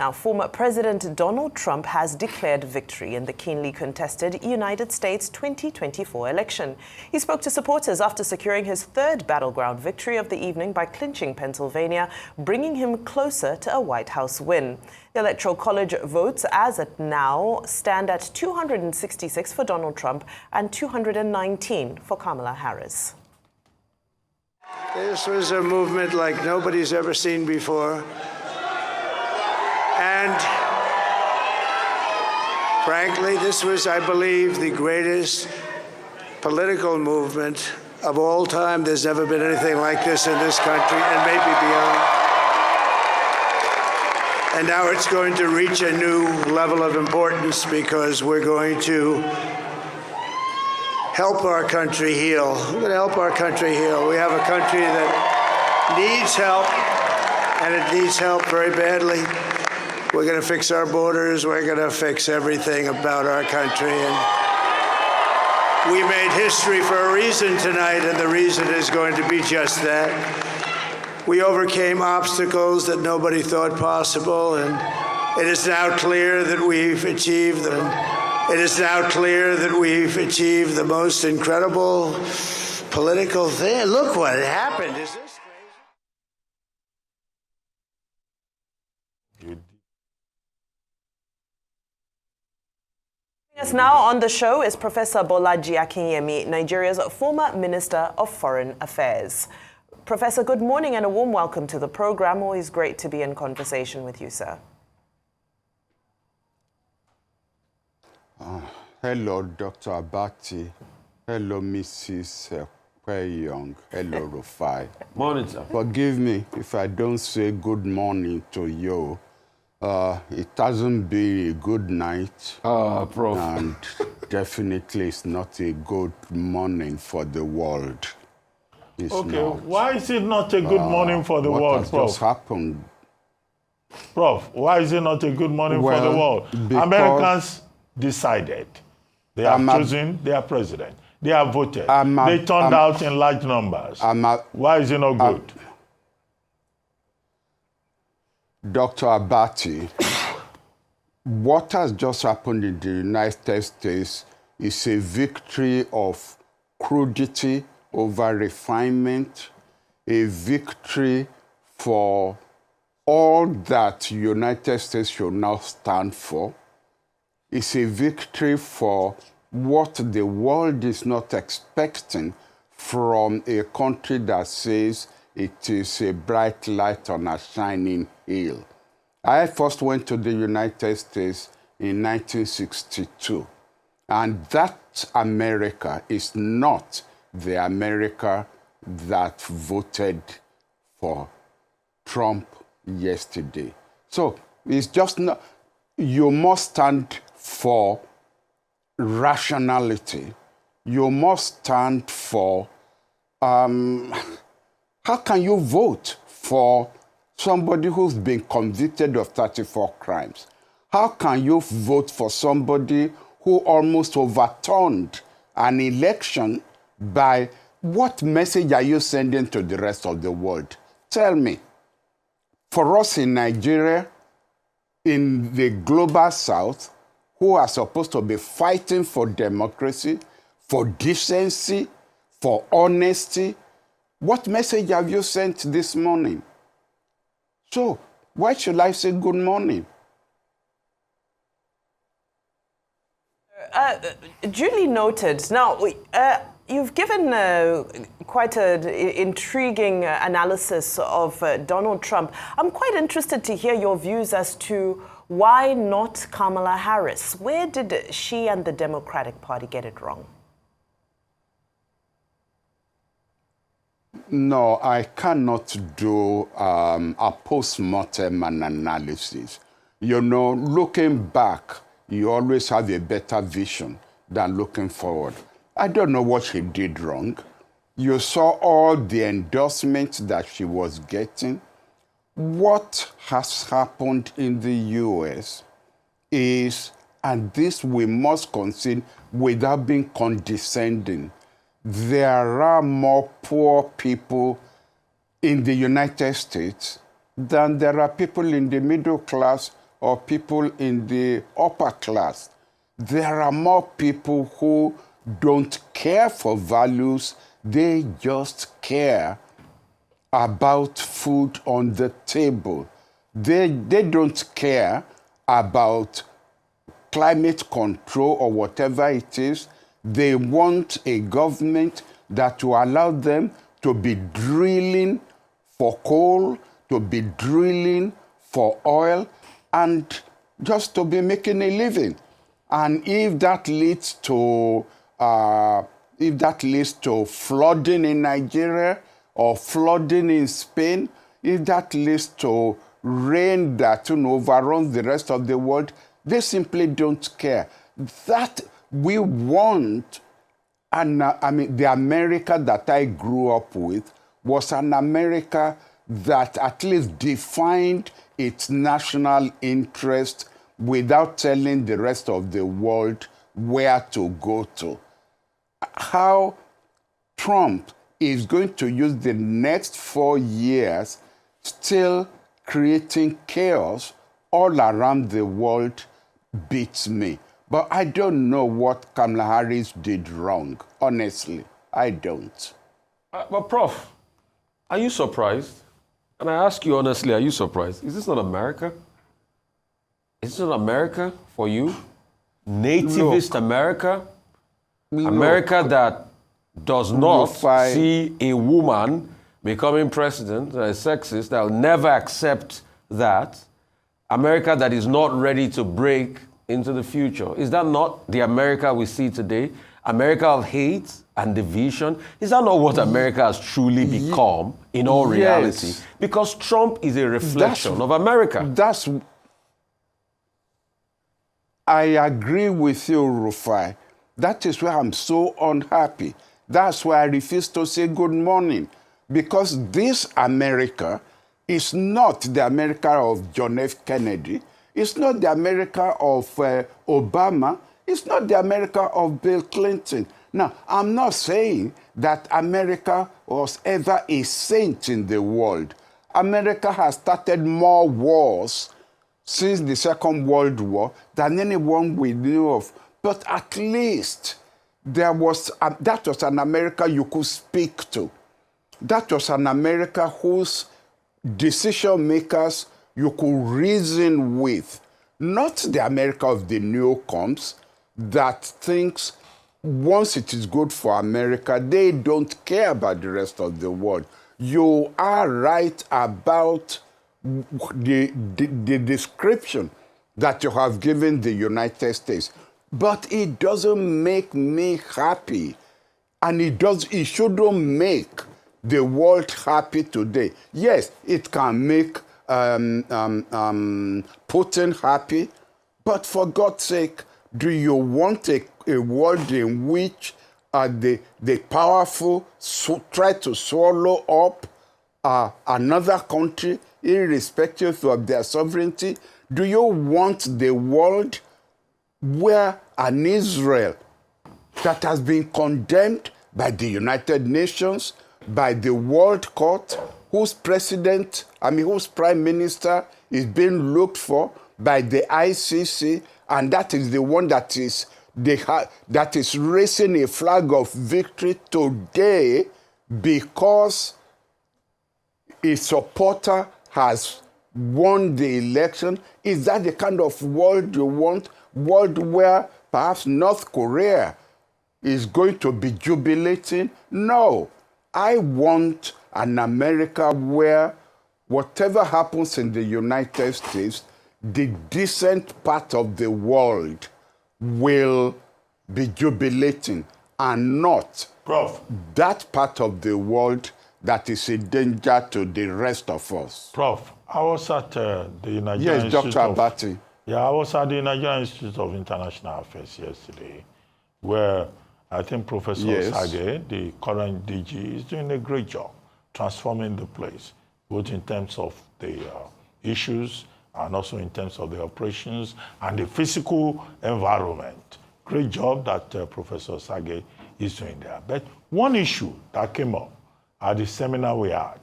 Now, former President Donald Trump has declared victory in the keenly contested United States 2024 election. He spoke to supporters after securing his third battleground victory of the evening by clinching Pennsylvania, bringing him closer to a White House win. The Electoral College votes as at now stand at 266 for Donald Trump and 219 for Kamala Harris. This was a movement like nobody's ever seen before. And frankly, this was, I believe, the greatest political movement of all time. There's never been anything like this in this country, and maybe beyond. And now it's going to reach a new level of importance because we're going to help our country heal. We're going to help our country heal. We have a country that needs help, and it needs help very badly. We're going to fix our borders. We're going to fix everything about our country. And we made history for a reason tonight, and the reason is going to be just that. We overcame obstacles that nobody thought possible, and it is now clear that we've achieved them. It is now clear that we've achieved the most incredible political thing. Look what happened. Is this crazy? Joining us now on the show is Professor Bolaji Akinyemi, Nigeria's former Minister of Foreign Affairs. Professor, good morning and a warm welcome to the program. Always great to be in conversation with you, sir. Hello, Dr. Abati. Hello, Mrs. Young. Hello, Rufai. Morning, sir. Forgive me if I don't say good morning to you. It hasn't been a good night. Prof. And definitely it's not a good morning for the world. It's okay, not. why is it not a good morning for the world, What Prof? has just happened? Prof, why is it not a good morning for the world? because- Americans decided. They have chosen their president. They have voted. They turned out in large numbers. Why is it not good? Dr. Abati, what has just happened in the United States is a victory of crudity over refinement, a victory for all that United States should now stand for. It's a victory for what the world is not expecting from a country that says it is a bright light on a shining hill. I first went to the United States in 1962, and that America is not the America that voted for Trump yesterday. So it's just not, you must stand for rationality. You must stand for, how can you vote for somebody who's been convicted of 34 crimes? How can you vote for somebody who almost overturned an election by what message are you sending to the rest of the world? Tell me. For us in Nigeria, in the global south, who are supposed to be fighting for democracy, for decency, for honesty, what message have you sent this morning? So, why should I say good morning? Duly noted. Now, you've given quite an intriguing analysis of Donald Trump. I'm quite interested to hear your views as to why not Kamala Harris. Where did she and the Democratic Party get it wrong? No, I cannot do a post-mortem analysis. You know, looking back, you always have a better vision than looking forward. I don't know what she did wrong. You saw all the endorsements that she was getting. What has happened in the U.S. is, and this we must concede without being condescending, there are more poor people in the United States than there are people in the middle class or people in the upper class. There are more people who don't care for values. They just care about food on the table. They don't care about climate control or whatever it is. They want a government that will allow them to be drilling for coal, to be drilling for oil, and just to be making a living. And if that leads to flooding in Nigeria or flooding in Spain, if that leads to rain that overruns the rest of the world, they simply don't care. That we want, and the America that I grew up with was an America that at least defined its national interest without telling the rest of the world where to go to. How Trump is going to use the next 4 years still creating chaos all around the world beats me. But I don't know what Kamala Harris did wrong. Honestly, I don't. But Prof, are you surprised? And I ask you honestly, are you surprised? Is this not America? Is this not America for you? Nativist America? America that does not see a woman becoming president, that is sexist, that will never accept that. America that is not ready to break into the future. Is that not the America we see today? America of hate and division? Is that not what America has truly become in all reality? Because Trump is a reflection of America. I agree with you, Rufai. That is why I'm so unhappy. That's why I refuse to say good morning. Because this America is not the America of John F. Kennedy. It's not the America of Obama. It's not the America of Bill Clinton. Now, I'm not saying that America was ever a saint in the world. America has started more wars since the Second World War than anyone we knew of. But at least that was an America you could speak to. That was an America whose decision makers you could reason with. Not the America of the newcomers that thinks once it is good for America, they don't care about the rest of the world. You are right about the description that you have given the United States. But it doesn't make me happy. And it shouldn't make the world happy today. Yes, it can make Putin happy, but for God's sake, do you want a world in which the powerful try to swallow up another country irrespective of their sovereignty? Do you want the world where an Israel that has been condemned by the United Nations, by the World Court, whose prime minister is being looked for by the ICC, and that is the one that is raising a flag of victory today because a supporter has won the election? Is that the kind of world you want? World where perhaps North Korea is going to be jubilating? No. I want an America where whatever happens in the United States, the decent part of the world will be jubilating, and not Prof. that part of the world that is a danger to the rest of us. Prof, I was at the Nigerian Yes, Dr. Abati. I was at the Nigerian Institute of International Affairs yesterday, where I think Professor Sage, the current DG, is doing a great job transforming the place, both in terms of the issues and also in terms of the operations and the physical environment. Great job that Professor Sage is doing there. But one issue that came up at the seminar we had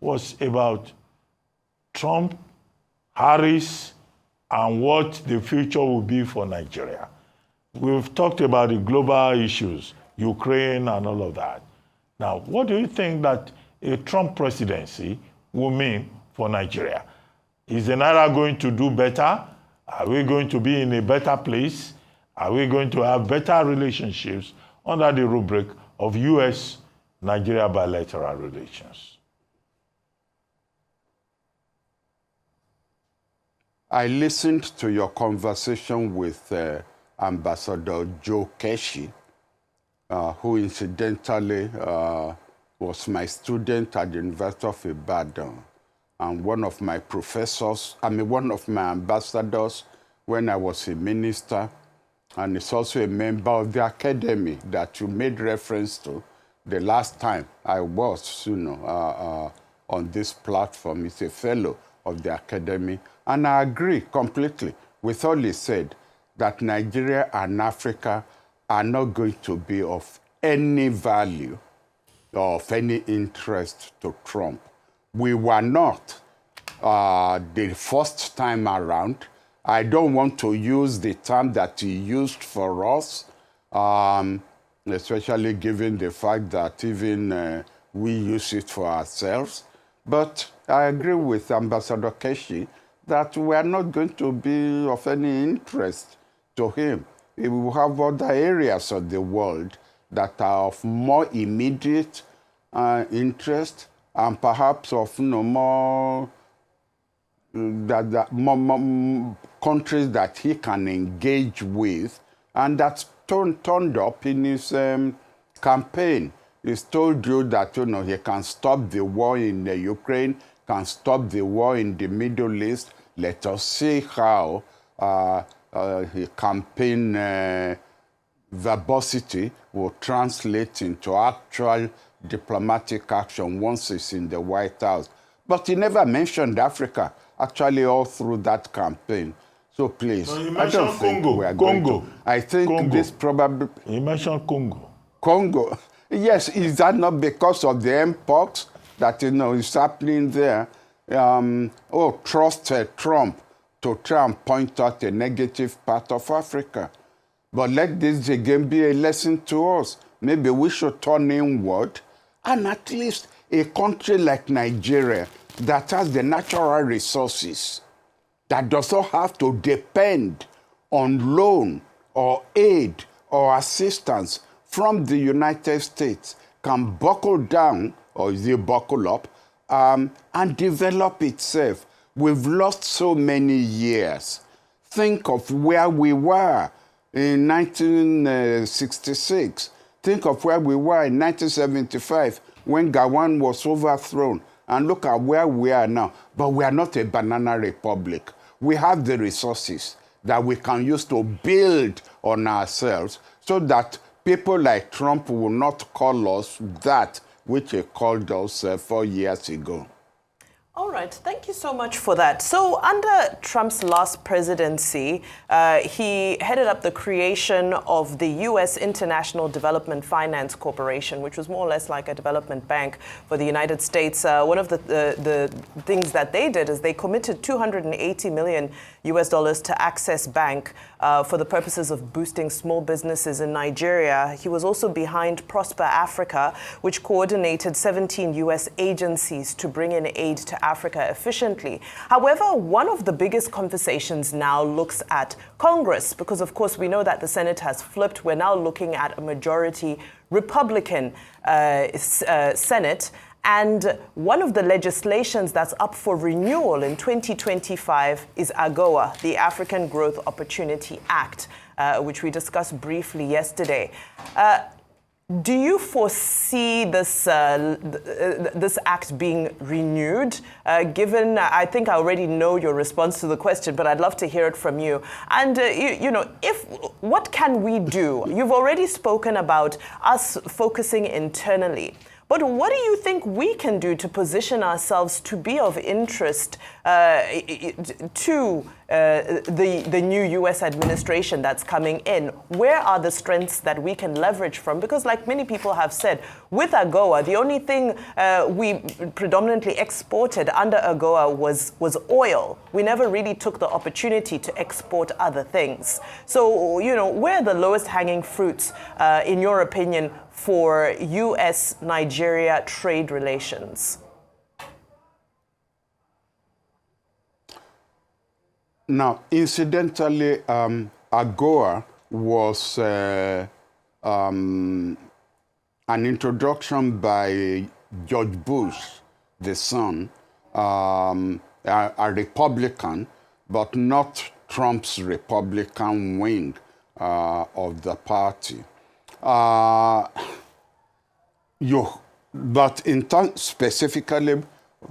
was about Trump, Harris, and what the future will be for Nigeria. We've talked about the global issues, Ukraine and all of that. Now, what do you think that a Trump presidency will mean for Nigeria? Is the Naira going to do better? Are we going to be in a better place? Are we going to have better relationships under the rubric of U.S.-Nigeria bilateral relations? I listened to your conversation with Ambassador Joe Keshi, who incidentally was my student at the University of Ibadan and one of my professors, one of my ambassadors when I was a minister, and is also a member of the academy that you made reference to the last time I was, on this platform. He's a fellow of the academy, and I agree completely with all he said, that Nigeria and Africa are not going to be of any value or of any interest to Trump. We were not the first time around. I don't want to use the term that he used for us, especially given the fact that even we use it for ourselves. But I agree with Ambassador Keshi that we are not going to be of any interest to him. We will have other areas of the world that are of more immediate interest and perhaps of more countries that he can engage with, and that's turned up in his campaign. He's told you that he can stop the war in Ukraine, can stop the war in the Middle East. Let us see how his campaign verbosity will translate into actual diplomatic action once he's in the White House. But he never mentioned Africa, actually, all through that campaign. So please, no, I don't think we are going to. I think this probably... You mentioned Congo. Congo. Yes, is that not because of the mpox that is happening there? Trust Trump to try and point out a negative part of Africa. But let this again be a lesson to us. Maybe we should turn inward, and at least a country like Nigeria that has the natural resources, that does not have to depend on loan or aid or assistance from the United States, can buckle down, or is it buckle up, and develop itself. We've lost so many years. Think of where we were in 1966. Think of where we were in 1975 when Gawan was overthrown. And look at where we are now. But we are not a banana republic. We have the resources that we can use to build on ourselves so that people like Trump will not call us that which he called us 4 years ago. All right, thank you so much for that. So under Trump's last presidency, he headed up the creation of the U.S. International Development Finance Corporation, which was more or less like a development bank for the United States. One of the things that they did is they committed $280 million to Access Bank for the purposes of boosting small businesses in Nigeria. He was also behind Prosper Africa, which coordinated 17 U.S. agencies to bring in aid to Africa efficiently. However, one of the biggest conversations now looks at Congress, because of course we know that the Senate has flipped. We're now looking at a majority Republican Senate. And one of the legislations that's up for renewal in 2025 is AGOA, the African Growth Opportunity Act, which we discussed briefly yesterday. Do you foresee this this act being renewed? Given, I think I already know your response to the question, but I'd love to hear it from you. And what can we do? You've already spoken about us focusing internally. But what do you think we can do to position ourselves to be of interest to the new U.S. administration that's coming in? Where are the strengths that we can leverage from? Because like many people have said, with AGOA, the only thing we predominantly exported under AGOA was oil. We never really took the opportunity to export other things. So, where are the lowest hanging fruits, in your opinion, for U.S.-Nigeria trade relations? Now, incidentally, AGOA was an introduction by George Bush, the son, a Republican, but not Trump's Republican wing of the party. But in terms specifically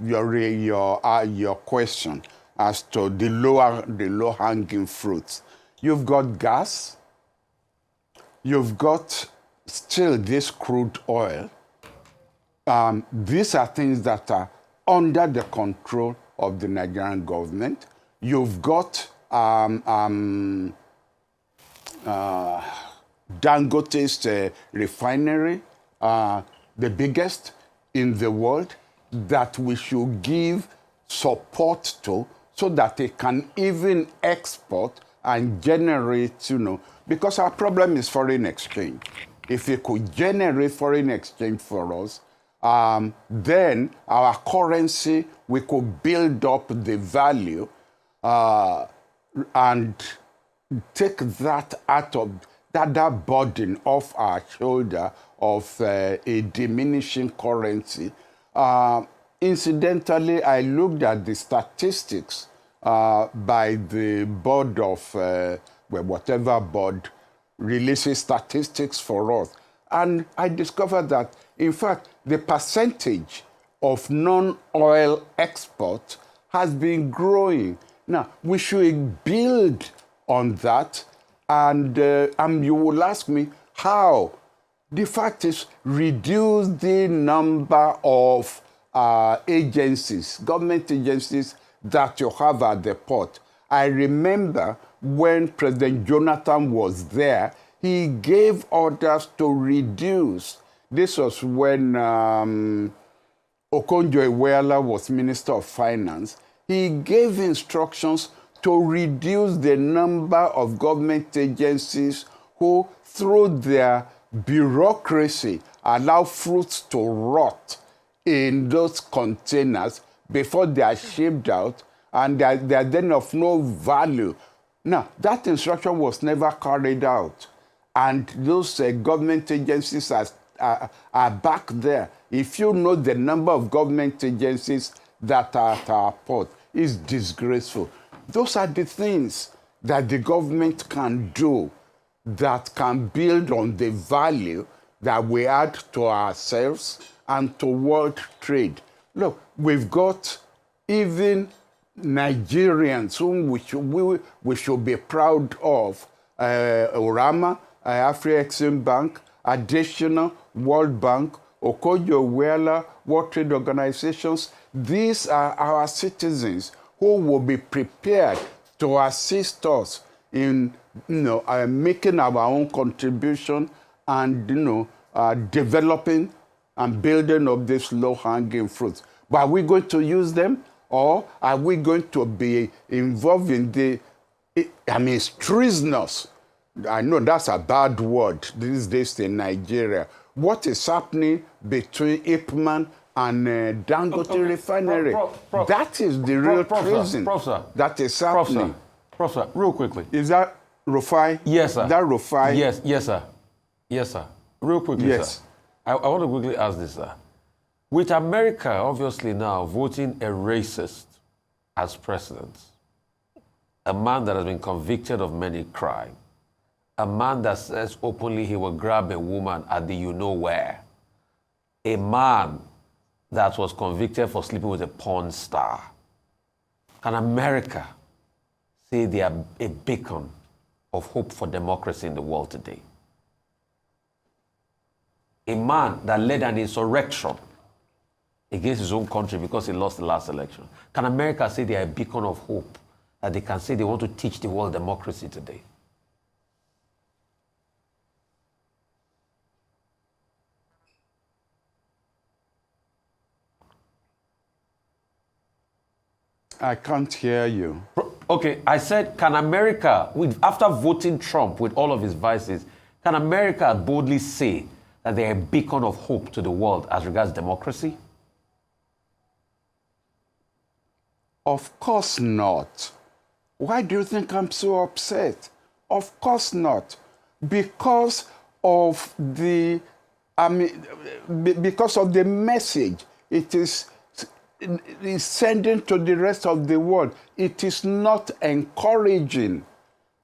your question as to the low-hanging fruits, you've got gas, you've got still this crude oil. These are things that are under the control of the Nigerian government. You've got Dangote's refinery, the biggest in the world, that we should give support to so that it can even export and generate, because our problem is foreign exchange. If it could generate foreign exchange for us, then our currency, we could build up the value and take that out of that burden off our shoulder of a diminishing currency. Incidentally, I looked at the statistics by the board of, whatever board releases statistics for us. And I discovered that, in fact, the percentage of non-oil export has been growing. Now, we should build on that. And you will ask me how. The fact is, reduce the number of agencies, government agencies that you have at the port. I remember when President Jonathan was there, he gave orders to reduce. This was when Okonjo-Iweala was Minister of Finance. He gave instructions to reduce the number of government agencies who, through their bureaucracy, allow fruits to rot in those containers before they are shipped out, and they are then of no value. Now, that instruction was never carried out. And those government agencies are back there. If you know the number of government agencies that are at our port, it's disgraceful. Those are the things that the government can do that can build on the value that we add to ourselves and to world trade. Look, we've got even Nigerians whom we should be proud of. Orama, Afri-Exim Bank, Additional, World Bank, Okonjo-Iweala, World Trade Organizations. These are our citizens who will be prepared to assist us in making our own contribution and developing and building up these low-hanging fruits. But are we going to use them, or are we going to be involved in it's treasonous. I know that's a bad word these days in Nigeria. What is happening between Ipman and Dangote refinery? Prof, that is the real treason that is happening. Prof, sir, real quickly. Is that Rufai? Yes, sir. That Rufai? Yes, sir. Yes, sir. Real quickly, yes. Sir. I want to quickly ask this, sir. With America obviously now voting a racist as president, a man that has been convicted of many crimes, a man that says openly he will grab a woman at the you-know-where, a man that was convicted for sleeping with a porn star. Can America say they are a beacon of hope for democracy in the world today? a man that led an insurrection against his own country because he lost the last election, can America say they are a beacon of hope, that they can say they want to teach the world democracy today? I can't hear you. Okay, I said, can America, after voting Trump with all of his vices, can America boldly say that they are a beacon of hope to the world as regards democracy? Of course not. Why do you think I'm so upset? Of course not. Because of the, because of the message it is sending to the rest of the world. It is not encouraging.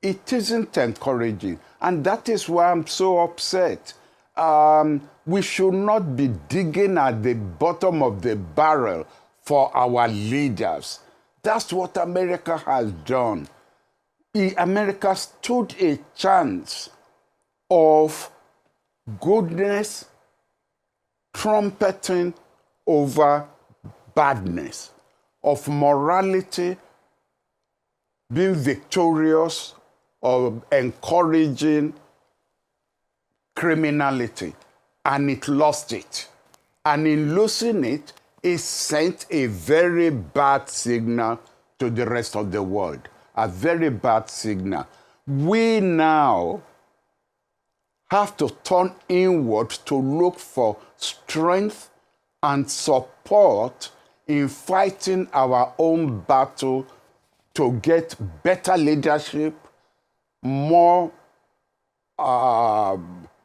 It isn't encouraging. And that is why I'm so upset. We should not be digging at the bottom of the barrel for our leaders. That's what America has done. America stood a chance of goodness trumpeting over badness, of morality being victorious or encouraging criminality, and it lost it. And in losing it, it sent a very bad signal to the rest of the world, a very bad signal. We now have to turn inward to look for strength and support in fighting our own battle to get better leadership, more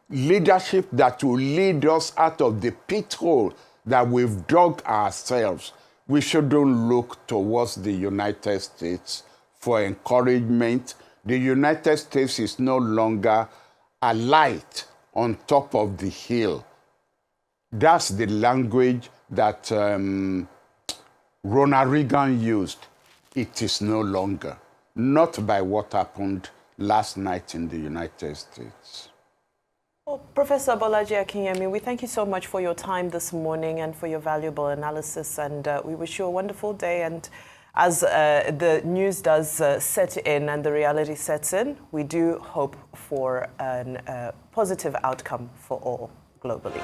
leadership that will lead us out of the pit hole that we've dug ourselves. We shouldn't look towards the United States for encouragement. The United States is no longer a light on top of the hill. That's the language that Ronald Reagan used. It is no longer. Not by what happened last night in the United States. Well, Professor Bolaji Akinyemi, we thank you so much for your time this morning and for your valuable analysis, and we wish you a wonderful day. And as the news does set in and the reality sets in, we do hope for a positive outcome for all globally.